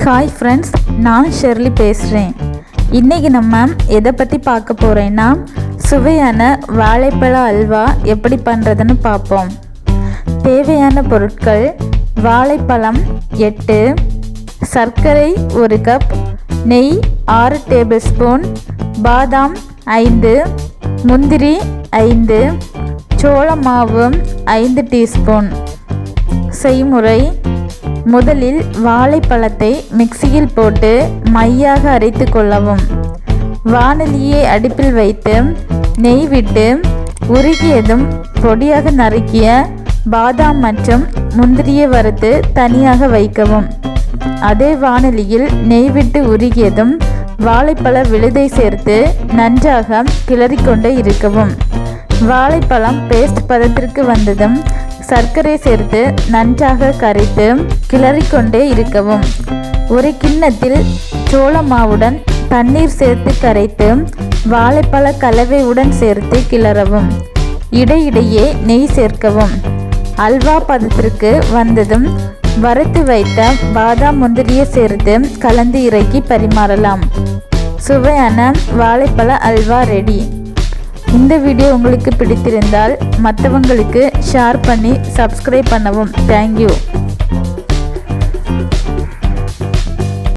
Hi friends, நான் Shirley பேசுகிறேன். இன்றைக்கி நம்ம எதை பற்றி பார்க்க போகிறேன்னா, சுவையான வாழைப்பழ அல்வா எப்படி பண்ணுறதுன்னு பார்ப்போம். தேவையான பொருட்கள்: வாழைப்பழம் 8, சர்க்கரை 1 கப், நெய் 6 டேபிள் ஸ்பூன், பாதாம் 5, முந்திரி 5, சோள மாவு 5 டீஸ்பூன். செய்முறை: முதலில் வாழைப்பழத்தை மிக்சியில் போட்டு மையாக அரைத்து கொள்ளவும். வாணலியை அடுப்பில் வைத்து நெய் விட்டு உருகியதும் பொடியாக நறுக்கிய பாதாம் மற்றும் முந்திரியை வறுத்து தனியாக வைக்கவும். அதே வாணலியில் நெய் விட்டு உருகியதும் வாழைப்பழ விழுதை சேர்த்து நன்றாக கிளறிக்கொண்டே இருக்கவும். வாழைப்பழம் பேஸ்ட் பதத்திற்கு வந்ததும் சர்க்கரை சேர்த்து நன்றாக கரைத்து கிளறிக்கொண்டே இருக்கவும். ஒரு கிண்ணத்தில் சோள மாவுடன் தண்ணீர் சேர்த்து கரைத்து வாழைப்பழ கலவையுடன் சேர்த்து கிளறவும். இடையிடையே நெய் சேர்க்கவும். அல்வா பதத்திற்கு வந்ததும் வறுத்து வைத்த பாதாம் முந்திரியை சேர்த்து கலந்து இறக்கி பரிமாறலாம். சுவையான வாழைப்பழ அல்வா ரெடி. இந்த வீடியோ உங்களுக்கு பிடித்திருந்தால் மற்றவங்களுக்கு ஷேர் பண்ணி சப்ஸ்கிரைப் பண்ணவும். தேங்க்யூ.